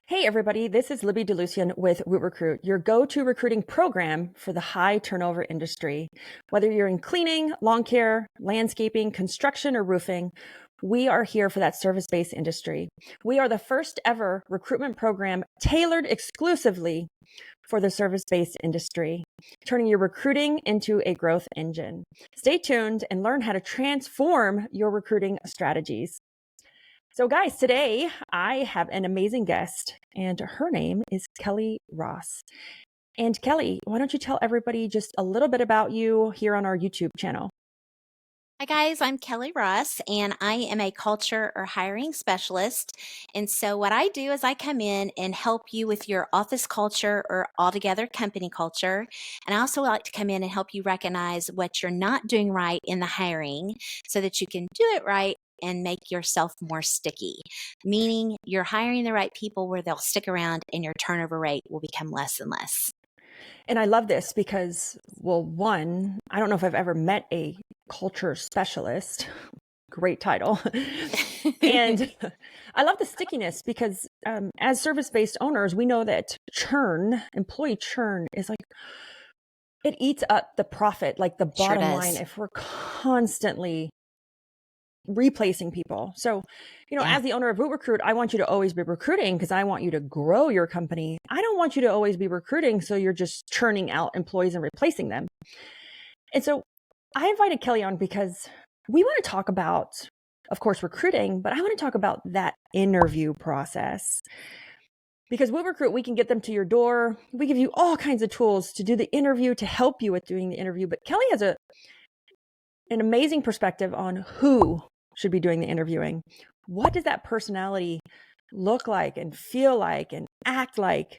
Hey everybody, this is Libby DeLucien with WootRecruit, your go-to recruiting program for the high turnover industry. Whether you're in cleaning, lawn care, landscaping, construction, or roofing, we are here for that service-based industry. We are the first ever recruitment program tailored exclusively for the service-based industry, turning your recruiting into a growth engine. Stay tuned and learn how to transform your recruiting strategies. So guys, today I have an amazing guest and her name is Kelly Ross. And Kelly, why don't you tell everybody just a little bit about you here on our YouTube channel? Hi, guys. I'm Kelly Ross, and I am a culture or hiring specialist. And so, what I do is I come in and help you with your office culture or altogether company culture. And I also like to come in and help you recognize what you're not doing right in the hiring so that you can do it right and make yourself more sticky, meaning you're hiring the right people where they'll stick around and your turnover rate will become less and less. And I love this because, well, one, I don't know if I've ever met a culture specialist. Great title. And I love the stickiness because as service-based owners, we know that employee churn is like, it eats up the profit, like the Sure bottom line, does. if we're constantly replacing people. So, Yeah. as the owner of WootRecruit, I want you to always be recruiting because I want you to grow your company. I don't want you to always be recruiting so you're just churning out employees and replacing them. And so I invited Kelly on because we want to talk about, of course, recruiting, but I want to talk about that interview process. Because WootRecruit, we can get them to your door. We give you all kinds of tools to do the interview, to help you with doing the interview. But Kelly has an amazing perspective on who should be doing the interviewing. What does that personality look like and feel like and act like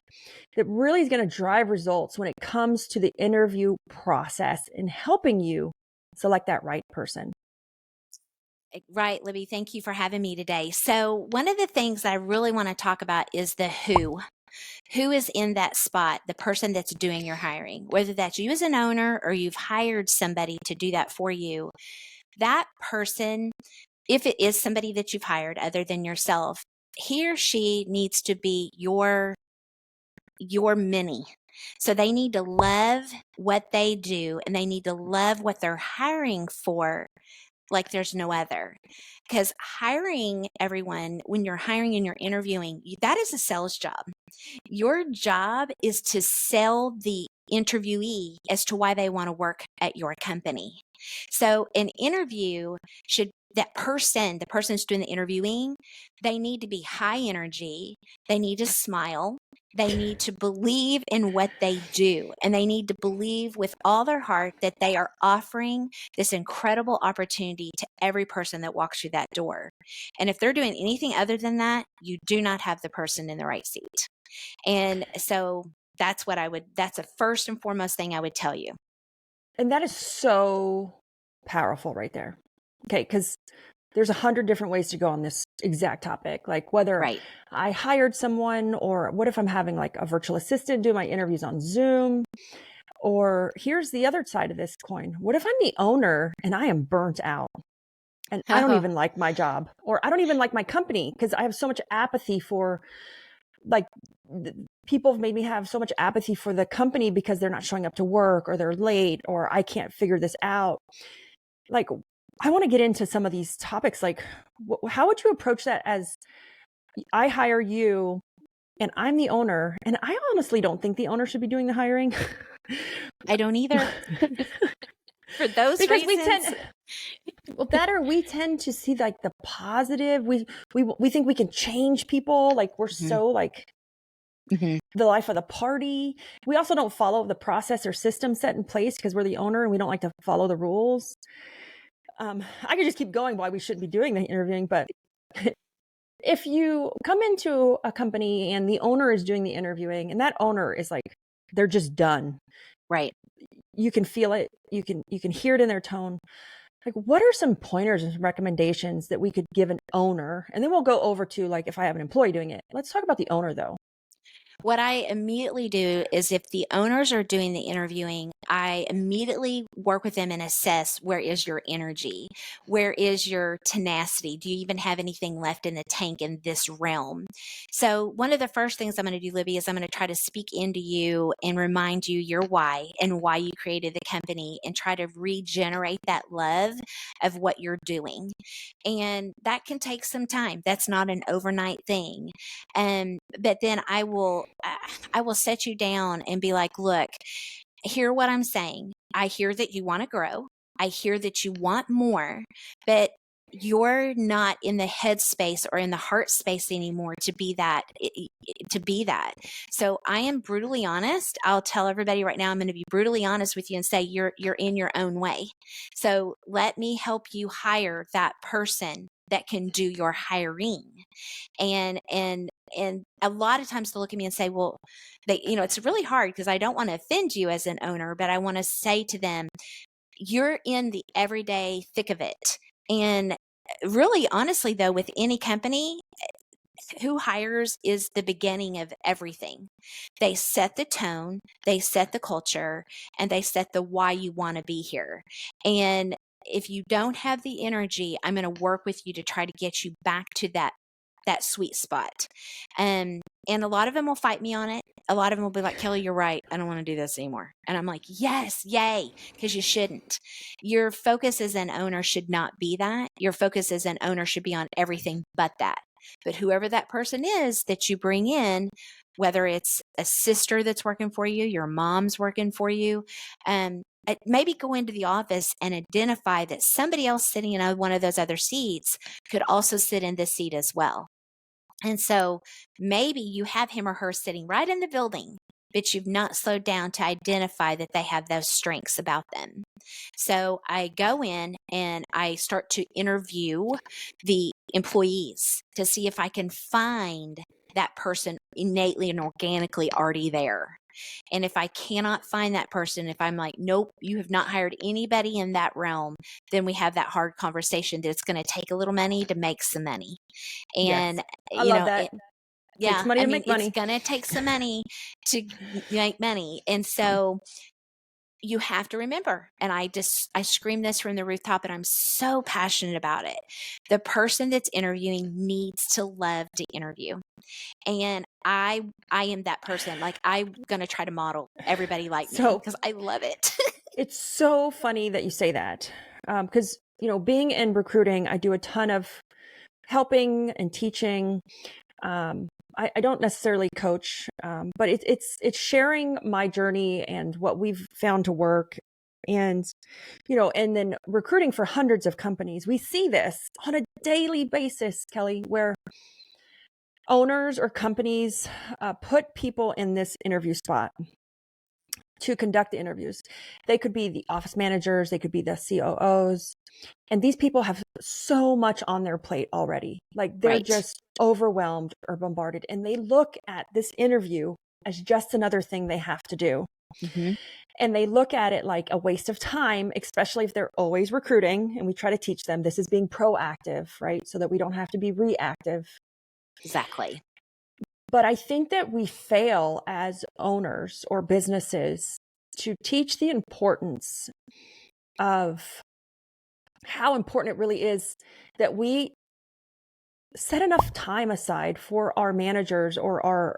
that really is going to drive results when it comes to the interview process and helping you select that right person? Right, Libby. Thank you for having me today. So, one of the things I really want to talk about is the who. Who is in that spot, the person that's doing your hiring, whether that's you as an owner or you've hired somebody to do that for you. That person, if it is somebody that you've hired other than yourself, he or she needs to be your mini. So they need to love what they do and they need to love what they're hiring for like there's no other. Because hiring everyone, when you're hiring and you're interviewing, that is a sales job. Your job is to sell the interviewee as to why they want to work at your company. So an interview should that person, the person who's doing the interviewing, they need to be high energy. They need to smile. They need to believe in what they do. And they need to believe with all their heart that they are offering this incredible opportunity to every person that walks through that door. And if they're doing anything other than that, you do not have the person in the right seat. And so that's a first and foremost thing I would tell you. And that is so powerful right there. Okay, because there's 100 different ways to go on this exact topic. Like whether Right. I hired someone, or what if I'm having like a virtual assistant do my interviews on Zoom? Or here's the other side of this coin. What if I'm the owner and I am burnt out and I don't Oh, even like my job, or I don't even like my company because I have so much apathy for, like, people have made me have so much apathy for the company because they're not showing up to work, or they're late, or I can't figure this out. Like, I want to get into some of these topics. Like, how would you approach that as I hire you and I'm the owner, and I honestly don't think the owner should be doing the hiring. I don't either. For those Because reasons. we tend to see like the positive. We think we can change people. Like, we're Mhm, so like mhm. the life of the party. We also don't follow the process or system set in place because we're the owner and we don't like to follow the rules. I could just keep going why we shouldn't be doing the interviewing, but if you come into a company and the owner is doing the interviewing and that owner is like, they're just done. Right. You can feel it. You can hear it in their tone. Like, what are some pointers and recommendations that we could give an owner? And then we'll go over to, like, if I have an employee doing it. Let's talk about the owner though. What I immediately do is if the owners are doing the interviewing, I immediately work with them and assess where is your energy? Where is your tenacity? Do you even have anything left in the tank in this realm? So, one of the first things I'm going to do, Libby, is I'm going to try to speak into you and remind you your why and why you created the company and try to regenerate that love of what you're doing. And that can take some time. That's not an overnight thing. But then I will set you down and be like, look, hear what I'm saying. I hear that you want to grow. I hear that you want more, but you're not in the headspace or in the heart space anymore to be that. So I am brutally honest. I'll tell everybody right now, I'm going to be brutally honest with you and say you're in your own way. So let me help you hire that person that can do your hiring. And a lot of times they'll look at me and say, well, it's really hard because I don't want to offend you as an owner, but I want to say to them, you're in the everyday thick of it. And really, honestly, though, with any company, who hires is the beginning of everything. They set the tone, they set the culture, and they set the why you want to be here. And if you don't have the energy, I'm going to work with you to try to get you back to that sweet spot. And a lot of them will fight me on it. A lot of them will be like, Kelly, you're right. I don't want to do this anymore. And I'm like, yes, yay, because you shouldn't. Your focus as an owner should not be that. Your focus as an owner should be on everything but that. But whoever that person is that you bring in, whether it's a sister that's working for you, your mom's working for you, maybe go into the office and identify that somebody else sitting in one of those other seats could also sit in this seat as well. And so maybe you have him or her sitting right in the building, but you've not slowed down to identify that they have those strengths about them. So I go in and I start to interview the employees to see if I can find that person innately and organically already there. And if I cannot find that person, if I'm like, nope, you have not hired anybody in that realm, then we have that hard conversation that it's going to take a little money to make some money. And, Yes. I love that. yeah, Takes money I to mean, make it's money. going to take some money to make money. And so you have to remember, and I scream this from the rooftop, and I'm so passionate about it. The person that's interviewing needs to love to interview. And I am that person. Like, I'm going to try to model everybody like me because I love it. It's so funny that you say that. Because, being in recruiting, I do a ton of helping and teaching. I don't necessarily coach, but it's sharing my journey and what we've found to work. And, and then recruiting for hundreds of companies. We see this on a daily basis, Kelly, where owners or companies put people in this interview spot to conduct the interviews. They could be the office managers, they could be the COOs. And these people have so much on their plate already. Like they're Right. just overwhelmed or bombarded. And they look at this interview as just another thing they have to do. Mm-hmm. And they look at it like a waste of time, especially if they're always recruiting. And we try to teach them this is being proactive, right? So that we don't have to be reactive. Exactly. But I think that we fail as owners or businesses to teach the importance of how important it really is that we set enough time aside for our managers or our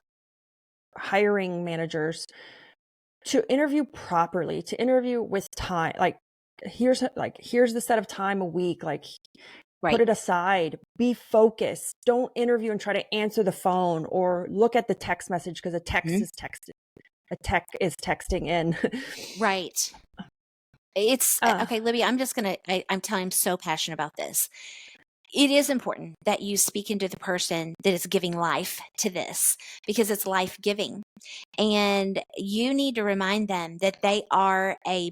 hiring managers to interview properly, to interview with time. Like here's the set of time a week, like Right. put it aside, be focused. Don't interview and try to answer the phone or look at the text message because a tech is texting in. Right. It's okay, Libby, I'm telling you, I'm so passionate about this. It is important that you speak into the person that is giving life to this because it's life giving. And you need to remind them that they are a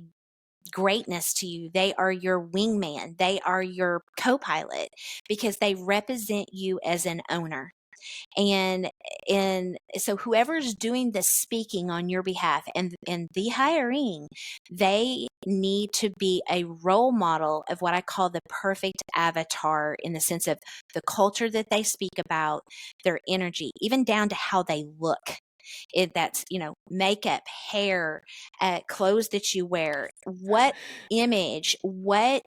greatness to you. They are your wingman. They are your co-pilot because they represent you as an owner. And so whoever's doing the speaking on your behalf and the hiring, they need to be a role model of what I call the perfect avatar in the sense of the culture that they speak about, their energy, even down to how they look. That's, makeup, hair, clothes that you wear. What image, what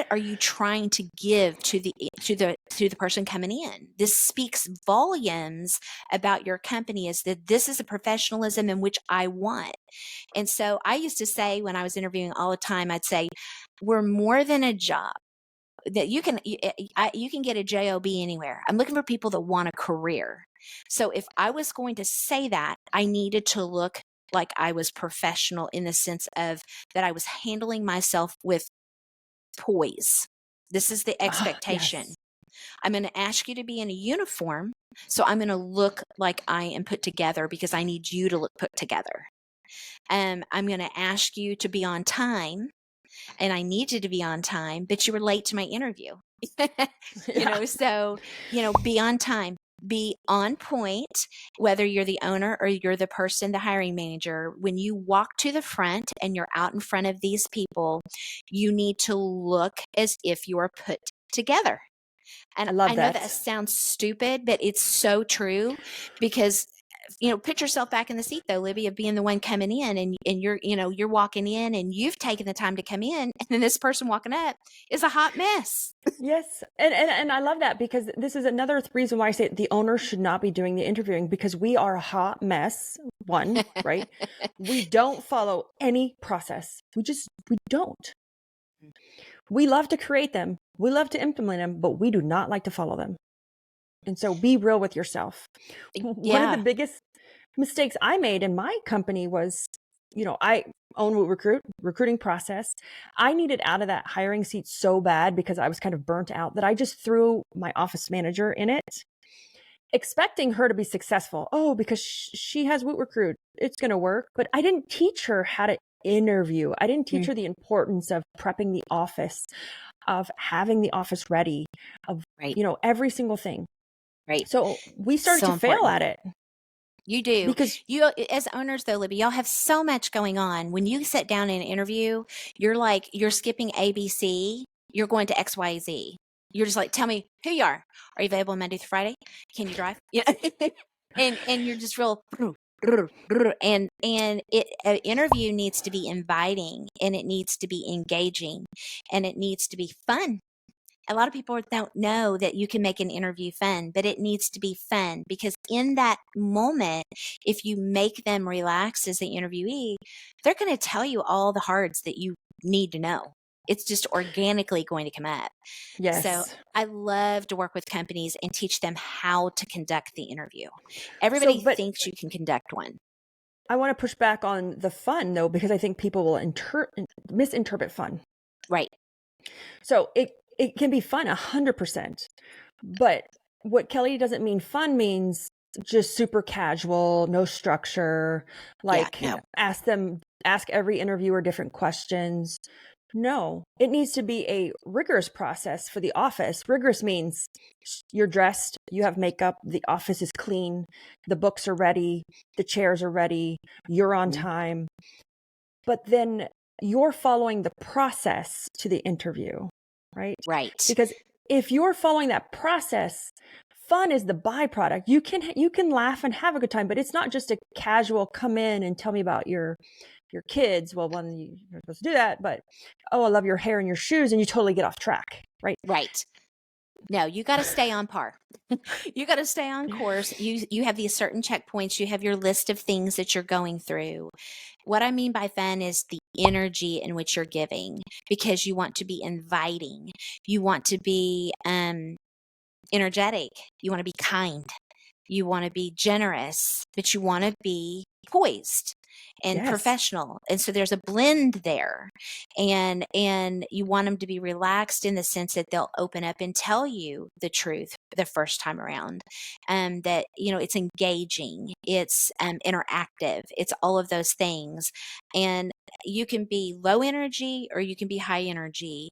are you trying to give to the person coming in? This speaks volumes about your company, is that this is a professionalism in which I want. And so I used to say, when I was interviewing all the time, I'd say, we're more than a job. That you can get a job anywhere. I'm looking for people that want a career. So if I was going to say that, I needed to look like I was professional, in the sense of that I was handling myself with poise. This is the expectation. Yes. I'm going to ask you to be in a uniform, so I'm going to look like I am put together, because I need you to look put together. I'm going to ask you to be on time, and I need you to be on time, but you were late to my interview. Yeah. So, be on time, be on point, whether you're the owner or you're the person, the hiring manager. When you walk to the front and you're out in front of these people, you need to look as if you are put together. And I love I know that that. sounds stupid, but it's so true, because put yourself back in the seat, though, Libby, of being the one coming in, and you're walking in, and you've taken the time to come in, and then this person walking up is a hot mess. Yes. And I love that, because this is another reason why I say the owner should not be doing the interviewing, because we are a hot mess. One, right? We don't follow any process. We don't. We love to create them. We love to implement them, but we do not like to follow them. And so be real with yourself. One of the Yeah. biggest mistakes I made in my company was, I own WootRecruit, recruiting process. I needed out of that hiring seat so bad, because I was kind of burnt out, that I just threw my office manager in it, expecting her to be successful. Oh, because she has WootRecruit, it's going to work. But I didn't teach her how to interview. I didn't teach her the importance of prepping the office, of having the office ready, of, Right. Every single thing. Right. So we started to fail at it. You do. Because You, as owners, though, Libby, y'all have so much going on. When you sit down in an interview, you're skipping ABC. You're going to XYZ. You're just like, tell me who you are. Are you available Monday through Friday? Can you drive? Yeah. and you're just real. And an interview needs to be inviting, and it needs to be engaging, and it needs to be fun. A lot of people don't know that you can make an interview fun, but it needs to be fun, because in that moment, if you make them relax as the interviewee, they're going to tell you all the hards that you need to know. It's just organically going to come up. yes. So I love to work with companies and teach them how to conduct the interview. Everybody thinks you can conduct one. I want to push back on the fun, though, because I think people will misinterpret fun. Right. So it can be fun 100%. But what Kelly doesn't mean fun means just super casual, no structure, like ask every interviewer different questions. No, it needs to be a rigorous process for the office. Rigorous means you're dressed, you have makeup, the office is clean, the books are ready, the chairs are ready, you're on time. But then you're following the process to the interview, right? Right. Because if you're following that process, fun is the byproduct. You can laugh and have a good time, but it's not just a casual come in and tell me about your kids. Well, when you're supposed to do that, but oh, I love your hair and your shoes, and you totally get off track, right? Right. No, you got to stay on par. You got to stay on course. You have these certain checkpoints. You have your list of things that you're going through. What I mean by fun is the energy in which you're giving, because you want to be inviting. You want to be energetic. You want to be kind. You want to be generous, but you want to be poised and professional. And so there's a blend there. And you want them to be relaxed in the sense that they'll open up and tell you the truth the first time around. That, it's engaging, it's interactive, it's all of those things. And you can be low energy or you can be high energy.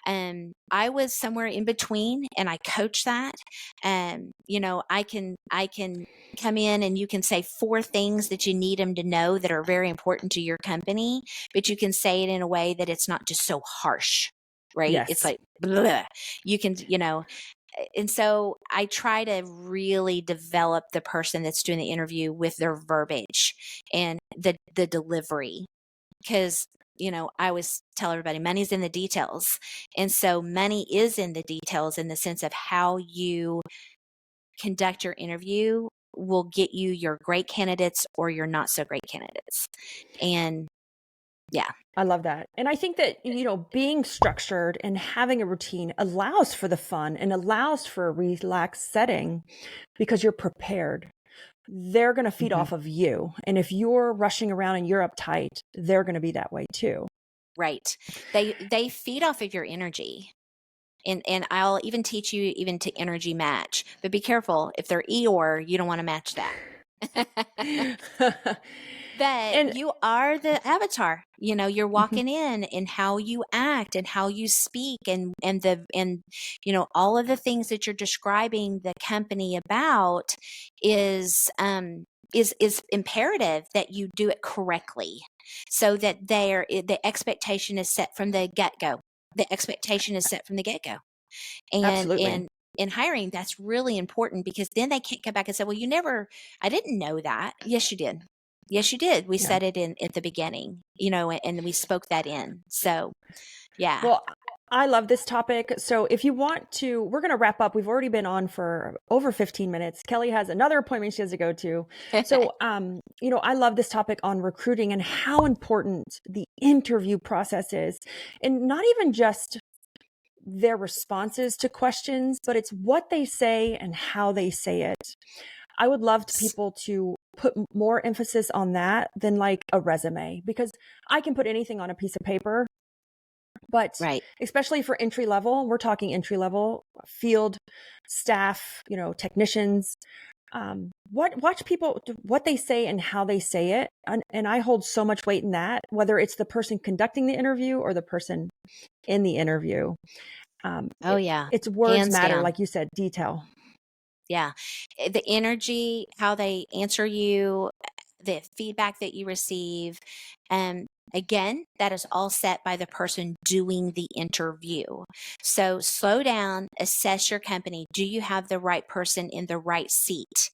I was somewhere in between, and I coach that. I can come in and you can say 4 things that you need them to know that are very important to your company, but you can say it in a way that it's not just so harsh, right? Yes. It's like, blah. You can, And so I try to really develop the person that's doing the interview with their verbiage and the delivery. Because, I always tell everybody money's in the details. And so money is in the details in the sense of how you conduct your interview will get you your great candidates or your not so great candidates. And yeah. I love that. And I think that, being structured and having a routine allows for the fun and allows for a relaxed setting because you're prepared. They're going to feed off of you. And if you're rushing around and you're uptight, they're going to be that way too. Right. They feed off of your energy. And I'll even teach you even to energy match. But be careful. If they're Eeyore, you don't want to match that. But And you are the avatar. You're Mhm. walking in and how you act and how you speak and all of the things that you're describing the company about is imperative that you do it correctly so that the expectation is set from the get-go. The expectation is set from the get-go. And Absolutely. in hiring, that's really important because then they can't come back and say, well, I didn't know that. Yes, you did. Yes, you did. We Yeah. said it in at the beginning, and we spoke that in. So, yeah. Well, I love this topic. So if you want to, we're going to wrap up. We've already been on for over 15 minutes. Kelly has another appointment she has to go to. So, I love this topic on recruiting and how important the interview process is. And not even just their responses to questions, but it's what they say and how they say it. I would love people to put more emphasis on that than like a resume, because I can put anything on a piece of paper, but Right. especially for entry level, we're talking entry level field staff, technicians. Watch people, what they say and how they say it. And I hold so much weight in that, whether it's the person conducting the interview or the person in the interview. Oh, yeah. It's words Hands matter, down. like you said, detail. Yeah. The energy, how they answer you, the feedback that you receive. Again, that is all set by the person doing the interview. So slow down, assess your company. Do you have the right person in the right seat?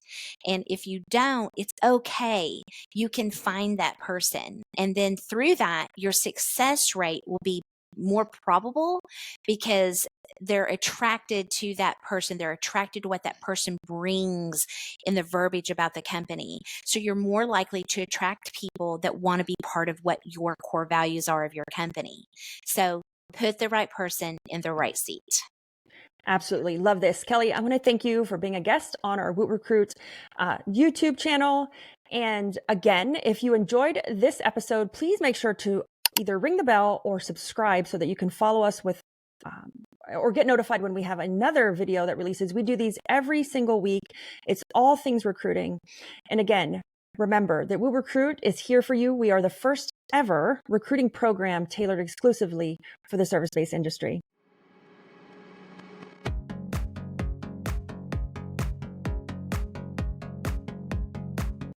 And if you don't, it's okay. You can find that person. And then through that, your success rate will be more probable because they're attracted to that person. They're attracted to what that person brings in the verbiage about the company. So you're more likely to attract people that want to be part of what your core values are of your company. So put the right person in the right seat. Absolutely. Love this. Kelly, I want to thank you for being a guest on our WootRecruit YouTube channel. And again, if you enjoyed this episode, please make sure to either ring the bell or subscribe so that you can follow us with or get notified when we have another video that releases. We do these every single week. It's all things recruiting. And again, remember that WootRecruit is here for you. We are the first ever recruiting program tailored exclusively for the service-based industry.